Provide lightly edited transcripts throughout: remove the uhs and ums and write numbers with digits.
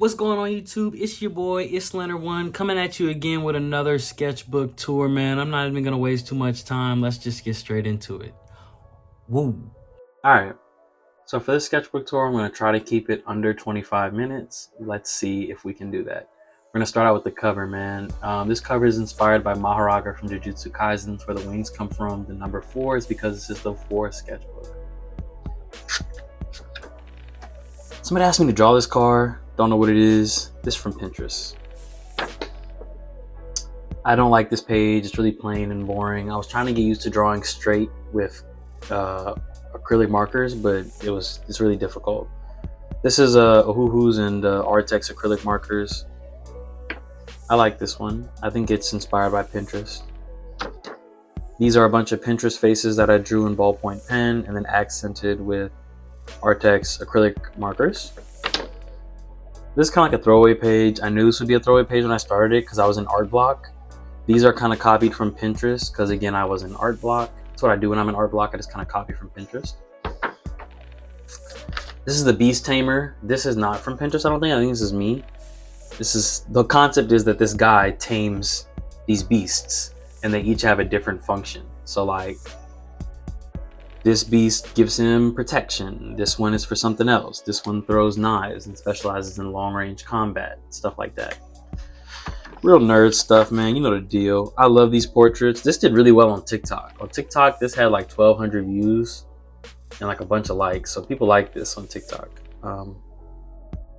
What's going on YouTube? It's your boy, it's Leonard1, coming at you again with another sketchbook tour, man. I'm not even gonna waste too much time. Let's just get straight into it. Woo. Alright, so for this sketchbook tour, I'm gonna try to keep it under 25 minutes. Let's see if we can do that. We're gonna start out with the cover, man. This cover is inspired by Maharaga from Jujutsu Kaisen. Where the wings come from. The number 4 is because this is the 4th sketchbook. Somebody asked me to draw this car. Don't know what it is. This is from Pinterest. I don't like this page. It's really plain and boring. I was trying to get used to drawing straight with acrylic markers, but it's really difficult. This is Ohuhu's and Artex acrylic markers. I like this one. I think it's inspired by Pinterest. These are a bunch of Pinterest faces that I drew in ballpoint pen and then accented with Artex acrylic markers. This is kind of like a throwaway page. I knew this would be a throwaway page when I started it because I was in art block. These are kind of copied from Pinterest because, again, I was in art block. That's what I do when I'm in art block. I just kind of copy from Pinterest. This is the Beast Tamer. This is not from Pinterest, I don't think. I think this is me. The concept is that this guy tames these beasts and they each have a different function. So like, this beast gives him protection. This one is for something else. This one throws knives and specializes in long-range combat, stuff like that. Real nerd stuff, man. You know the deal. I love these portraits. This did really well on TikTok. On TikTok, this had like 1,200 views and like a bunch of likes. So people like this on TikTok.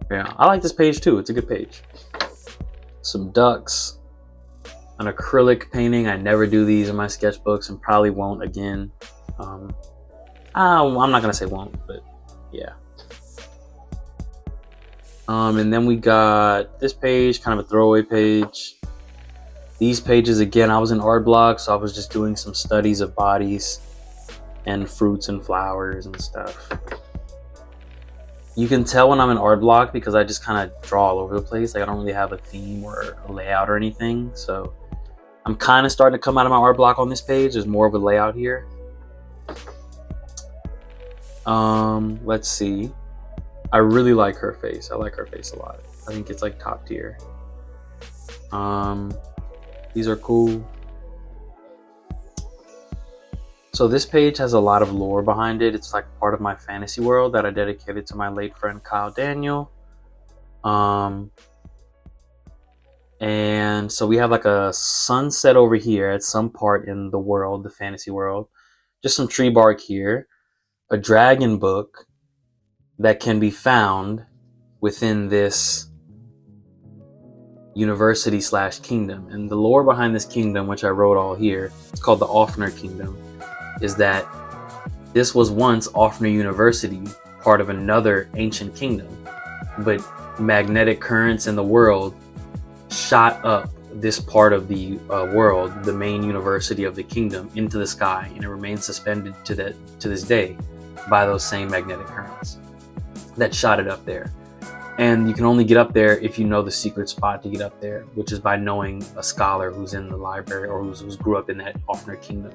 Yeah, I like this page too. It's a good page. Some ducks. An acrylic painting. I never do these in my sketchbooks and probably won't again. I'm not gonna say won't, but yeah. And then we got this page, kind of a throwaway page. These pages, again, I was in art block, so I was just doing some studies of bodies and fruits and flowers and stuff. You can tell when I'm in art block because I just kind of draw all over the place. Like I don't really have a theme or a layout or anything. So I'm kind of starting to come out of my art block on this page. There's more of a layout here. Let's see. I really like her face. I like her face a lot. I think it's like top tier. These are cool. So this page has a lot of lore behind it. It's like part of my fantasy world that I dedicated to my late friend Kyle Daniel. And so we have like a sunset over here at some part in the world, the fantasy world. Just some tree bark here. A dragon book that can be found within this university / kingdom. And the lore behind this kingdom, which I wrote all here, it's called the Offner Kingdom, is that this was once Offner University, part of another ancient kingdom. But magnetic currents in the world shot up this part of the world, the main university of the kingdom, into the sky, and it remains suspended to this day by those same magnetic currents that shot it up there. And you can only get up there if you know the secret spot to get up there, which is by knowing a scholar who's in the library or who's grew up in that Offner Kingdom.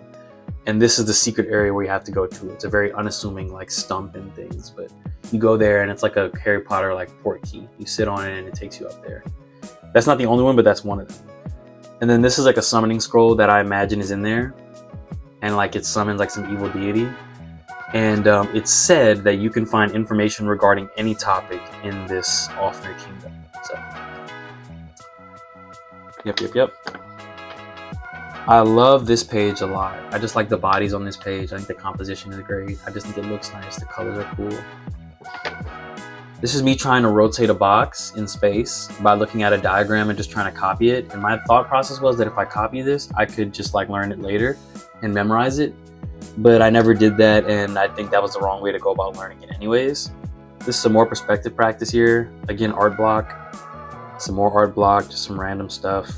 And this is the secret area where you have to go to. It's a very unassuming like stump and things, but you go there and it's like a Harry Potter like port key. You sit on it and it takes you up there. That's not the only one, but that's one of them. And then this is like a summoning scroll that I imagine is in there, and like it summons like some evil deity. And it's said that you can find information regarding any topic in this Offner Kingdom. So, yep. I love this page a lot. I just like the bodies on this page. I think the composition is great. I just think it looks nice. The colors are cool. This is me trying to rotate a box in space by looking at a diagram and just trying to copy it. And my thought process was that if I copy this, I could just like learn it later and memorize it. But I never did that, and I think that was the wrong way to go about learning it anyways. This is some more perspective practice here. Again, art block. Some more art block, just some random stuff.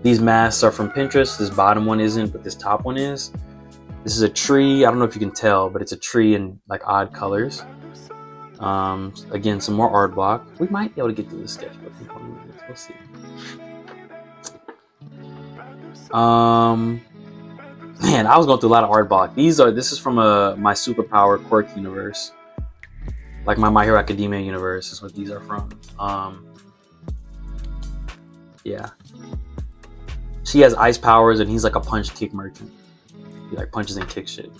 These masks are from Pinterest. This bottom one isn't, but this top one is. This is a tree. I don't know if you can tell, but it's a tree in like odd colors. Again, some more art block. We might be able to get through the sketchbook in 20 minutes. We'll see. Man, I was going through a lot of art block. This is from my superpower quirk universe. Like My Hero Academia universe is what these are from. Yeah. She has ice powers, and he's like a punch kick merchant. He like punches and kicks shit.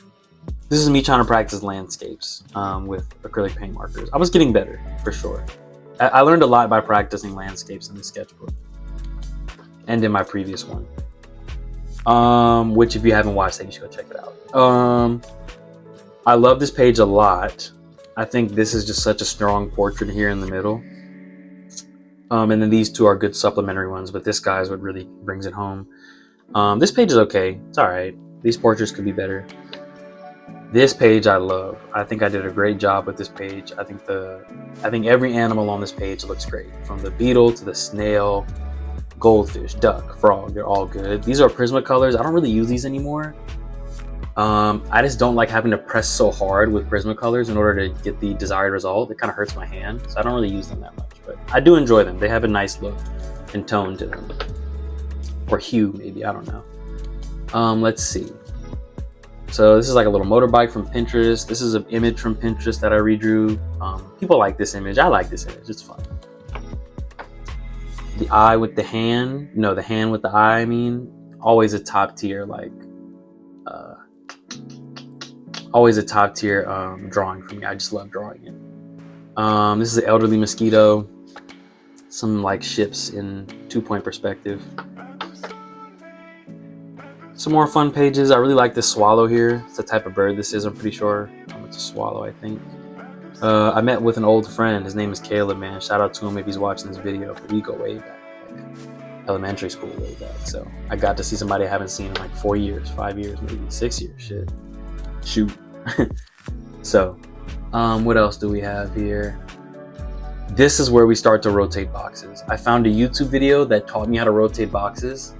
This is me trying to practice landscapes with acrylic paint markers. I was getting better, for sure. I learned a lot by practicing landscapes in the sketchbook. And in my previous one. Which if you haven't watched that, you should go check it out. I love this page a lot. I think this is just such a strong portrait here in the middle. And then these two are good supplementary ones, but this guy's what really brings it home. This page is okay. It's alright. These portraits could be better. This page I love. I think I did a great job with this page. I think every animal on this page looks great. From the beetle to the snail, goldfish, duck, frog, they're all good. These are Prismacolors. I don't really use these anymore. I just don't like having to press so hard with Prismacolors in order to get the desired result. It kind of hurts my hand, so I don't really use them that much. But I do enjoy them. They have a nice look and tone to them. Or hue, maybe. I don't know. Let's see. So this is like a little motorbike from Pinterest. This is an image from Pinterest that I redrew. People like this image. I like this image. It's fun. The eye with the hand. No, the hand with the eye, I mean. Always a top tier, like... always a top tier drawing for me. I just love drawing it. This is an elderly mosquito. Some like ships in 2-point perspective. Some more fun pages. I really like this swallow here. It's the type of bird this is, I'm pretty sure. It's a swallow, I think. I met with an old friend. His name is Caleb, man. Shout out to him if he's watching this video. But we go way back, like elementary school way back. So I got to see somebody I haven't seen in like 4 years, 5 years, maybe 6 years. Shit. Shoot. So, what else do we have here? This is where we start to rotate boxes. I found a YouTube video that taught me how to rotate boxes.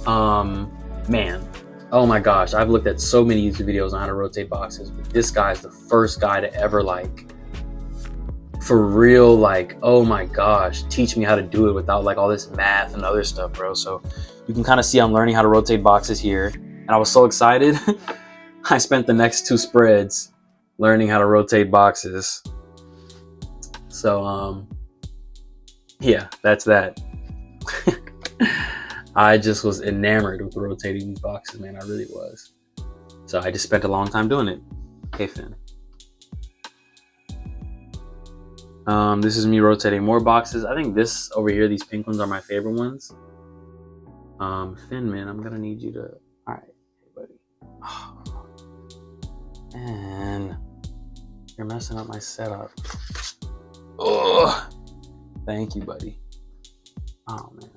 Man, oh my gosh, I've looked at so many YouTube videos on how to rotate boxes, but this guy's the first guy to ever, like, for real, like, oh my gosh, teach me how to do it without like all this math and other stuff, bro. So you can kind of see I'm learning how to rotate boxes here, and I was so excited. I spent the next 2 spreads learning how to rotate boxes. So, yeah, that's that. I just was enamored with rotating these boxes, man. I really was. So I just spent a long time doing it. Hey, Finn. This is me rotating more boxes. I think this over here, these pink ones are my favorite ones. Finn, man, I'm gonna need you to... All right, hey, buddy. Oh, man, you're messing up my setup. Ugh. Thank you, buddy. Oh, man.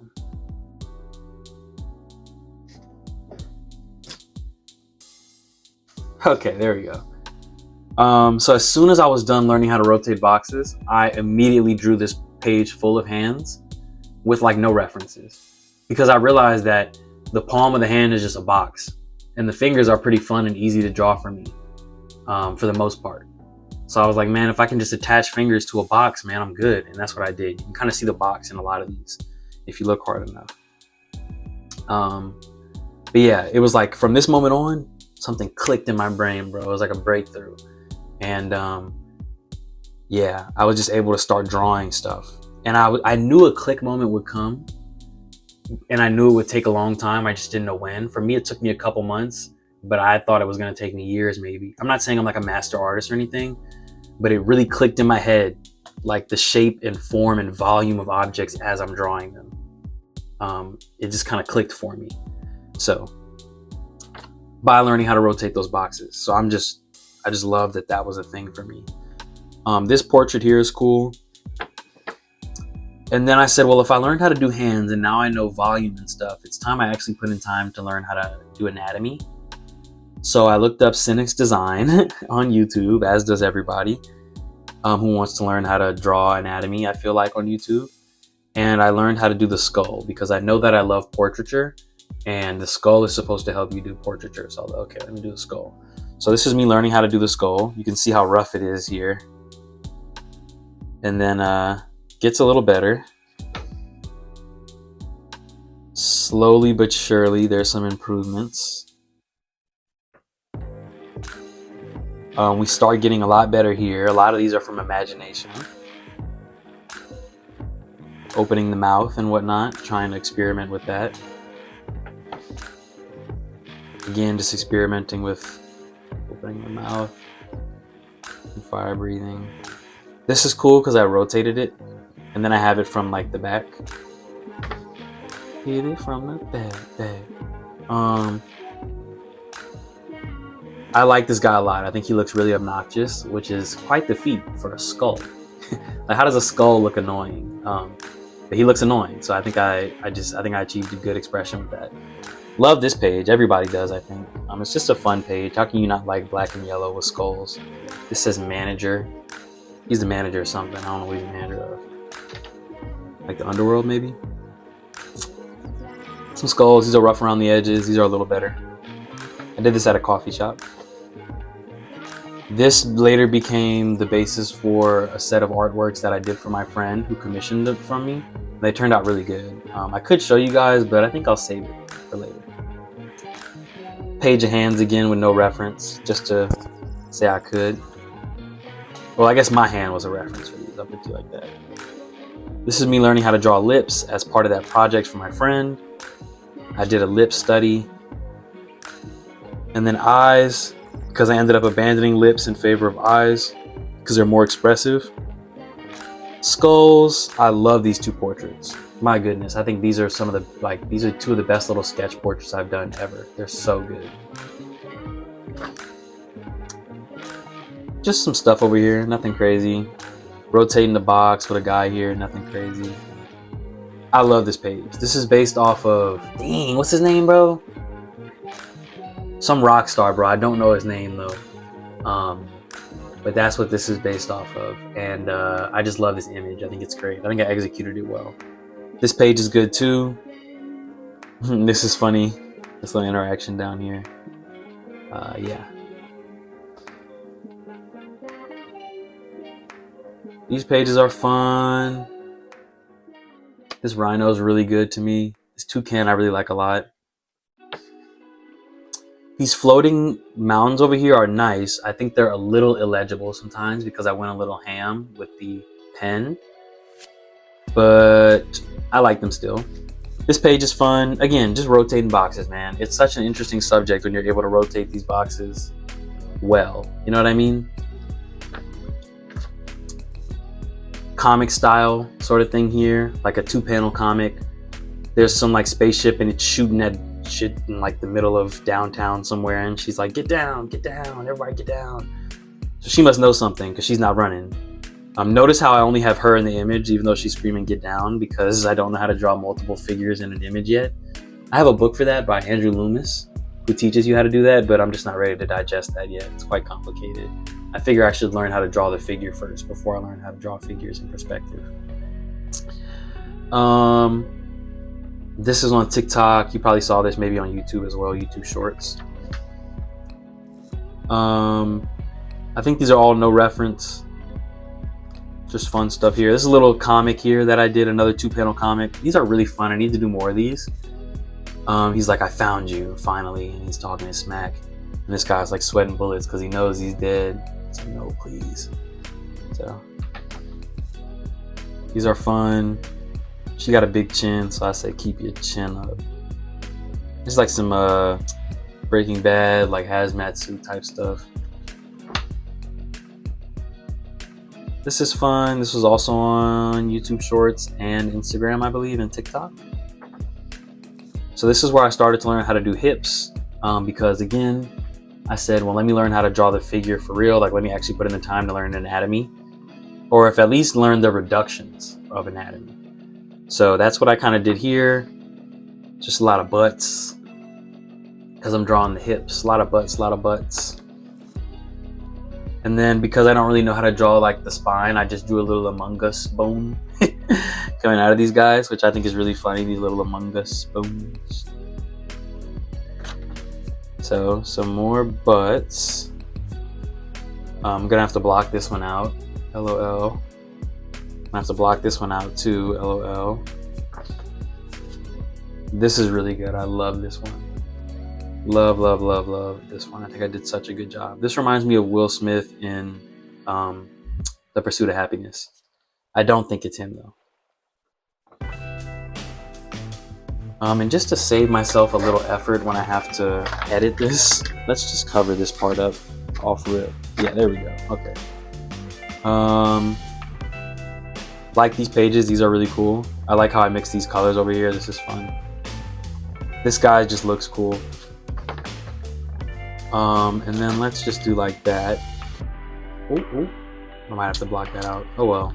Okay, there we go. So as soon as I was done learning how to rotate boxes, I immediately drew this page full of hands with like no references, because I realized that the palm of the hand is just a box, and the fingers are pretty fun and easy to draw for me, for the most part. So I was like, man, if I can just attach fingers to a box, man, I'm good. And that's what I did. You can kind of see the box in a lot of these if you look hard enough. But yeah, it was like from this moment on, something clicked in my brain, bro. It was like a breakthrough. And yeah, I was just able to start drawing stuff. And I knew a click moment would come, and I knew it would take a long time. I just didn't know when. For me, it took me a couple months, but I thought it was going to take me years, maybe. I'm not saying I'm like a master artist or anything, but it really clicked in my head, like the shape and form and volume of objects as I'm drawing them. It just kind of clicked for me. So by learning how to rotate those boxes. So I just love that that was a thing for me. This portrait here is cool. And then I said, well, if I learned how to do hands and now I know volume and stuff, it's time I actually put in time to learn how to do anatomy. So I looked up Cynic's Design on YouTube, as does everybody who wants to learn how to draw anatomy, I feel like, on YouTube. And I learned how to do the skull, because I know that I love portraiture, and the skull is supposed to help you do portraiture. So okay, let me do the skull. So this is me learning how to do the skull. You can see how rough it is here. And then gets a little better. Slowly but surely, there's some improvements. We start getting a lot better here. A lot of these are from imagination. Opening the mouth and whatnot, trying to experiment with that. Again, just experimenting with opening the mouth and fire breathing. This is cool because I rotated it, and then I have it from like the back. Hit it from the back. I like this guy a lot. I think he looks really obnoxious, which is quite the feat for a skull. Like, how does a skull look annoying? But he looks annoying, so I think I achieved a good expression with that. Love this page. Everybody does, I think. It's just a fun page. How can you not like black and yellow with skulls? This says manager. He's the manager of something. I don't know what he's the manager of. Like the underworld, maybe? Some skulls. These are rough around the edges. These are a little better. I did this at a coffee shop. This later became the basis for a set of artworks that I did for my friend who commissioned it from me. They turned out really good. I could show you guys, but I think I'll save it for later. Page of hands again with no reference, just to say I could. Well, I guess my hand was a reference for these. I'll put you like that. This is me learning how to draw lips as part of that project for my friend. I did a lip study. And then eyes, because I ended up abandoning lips in favor of eyes because they're more expressive. Skulls, I love these two portraits. My goodness, I think these are some of the, these are two of the best little sketch portraits I've done ever. They're so good. Just some stuff over here, nothing crazy. Rotating the box with a guy here, nothing crazy. I love this page. This is based off of, dang, what's his name, bro? Some rock star, bro. I don't know his name though. But that's what this is based off of. And I just love this image. I think it's great. I think I executed it well. This page is good too. This is funny. This little interaction down here. Yeah. These pages are fun. This rhino is really good to me. This toucan I really like a lot. These floating mounds over here are nice. I think they're a little illegible sometimes because I went a little ham with the pen. But I like them still. This page is fun. Again, just rotating boxes, man. It's such an interesting subject when you're able to rotate these boxes well. You know what I mean? Comic style sort of thing here. Like a 2-panel comic. There's some like spaceship and it's shooting at shit in like the middle of downtown somewhere, and she's like, get down, everybody get down. So she must know something because she's not running. Notice how I only have her in the image even though she's screaming get down, because I don't know how to draw multiple figures in an image yet. I have a book for that by Andrew Loomis who teaches you how to do that, but I'm just not ready to digest that yet. It's quite complicated. I figure I should learn how to draw the figure first before I learn how to draw figures in perspective. This is on TikTok. You probably saw this maybe on YouTube as well, YouTube Shorts. I think these are all no reference. Just fun stuff here. This is a little comic here that I did, another 2-panel comic. These are really fun. I need to do more of these. He's like, I found you, finally. And he's talking his smack. And this guy's like sweating bullets because he knows he's dead. He's like, no, please. So, these are fun. She got a big chin, so I say keep your chin up. It's like some Breaking Bad, like hazmat suit type stuff. This is fun. This was also on YouTube Shorts and Instagram, I believe, and TikTok. So this is where I started to learn how to do hips, because again, I said, well, let me learn how to draw the figure for real. Like, let me actually put in the time to learn anatomy, or if at least learn the reductions of anatomy. So that's what I kind of did here. Just a lot of butts because I'm drawing the hips. A lot of butts. And then because I don't really know how to draw like the spine, I just drew a little Among Us bone coming out of these guys, which I think is really funny, these little Among Us bones. So some more butts. I'm gonna have to block this one out. LOL. I have to block this one out too, LOL. This is really good. I love this one. Love, love, love, love this one. I think I did such a good job. This reminds me of Will Smith in The Pursuit of Happiness. I don't think it's him though. And just to save myself a little effort when I have to edit this, let's just cover this part up off rip. Yeah, there we go. Okay. Like these pages, these are really cool. I like how I mix these colors over here. This is fun. This guy just looks cool. And then let's just do like that. Ooh. I might have to block that out. Oh well.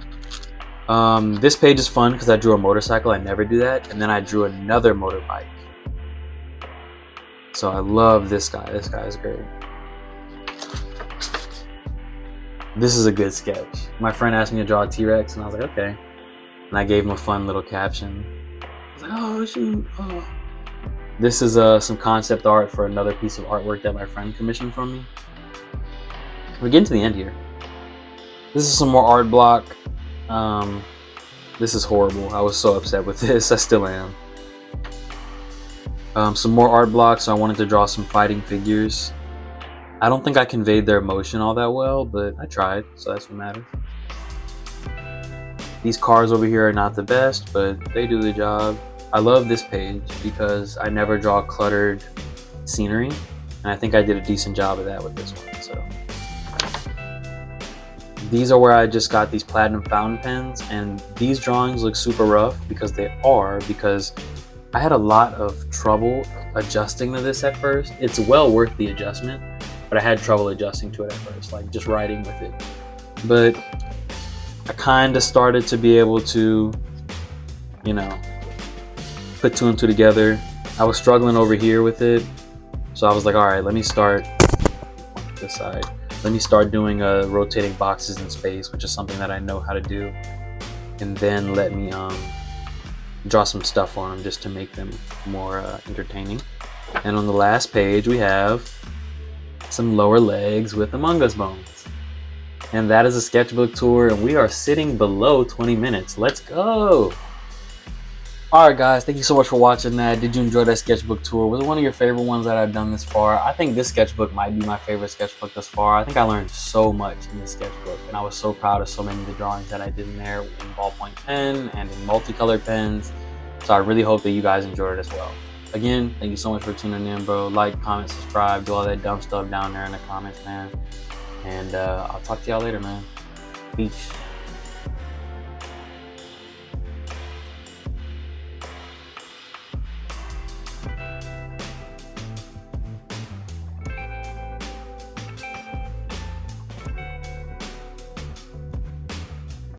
This page is fun because I drew a motorcycle. I never do that. And then I drew another motorbike. So I love this guy. This guy is great. This is a good sketch. My friend asked me to draw a T-Rex and I was like, okay. And I gave him a fun little caption. I was like, oh shoot. Oh. This is some concept art for another piece of artwork that my friend commissioned from me. We're getting to the end here. This is some more art block. This is horrible. I was so upset with this. I still am. Some more art blocks. So I wanted to draw some fighting figures. I don't think I conveyed their emotion all that well, but I tried, so that's what matters. These cars over here are not the best, but they do the job. I love this page because I never draw cluttered scenery, and I think I did a decent job of that with this one. So these are where I just got these platinum fountain pens, and these drawings look super rough because I had a lot of trouble adjusting to this at first. It's well worth the adjustment, but I had trouble adjusting to it at first, like just writing with it. But I kind of started to be able to, you know, put two and two together. I was struggling over here with it, so I was like, all right, let me start this side. Let me start doing rotating boxes in space, which is something that I know how to do, and then let me draw some stuff on them just to make them more entertaining. And on the last page we have some lower legs with Among Us bones, and that is a sketchbook tour, and we are sitting below 20 minutes. Let's go. Alright guys, thank you so much for watching that. Did you enjoy that sketchbook tour? Was it one of your favorite ones that I've done this far? I think this sketchbook might be my favorite sketchbook thus far. I think I learned so much in this sketchbook, and I was so proud of so many of the drawings that I did in there in ballpoint pen and in multicolored pens. So I really hope that you guys enjoyed it as well. Again, thank you so much for tuning in, bro. Like, comment, subscribe, do all that dumb stuff down there in the comments, man. And I'll talk to y'all later, man. Peace.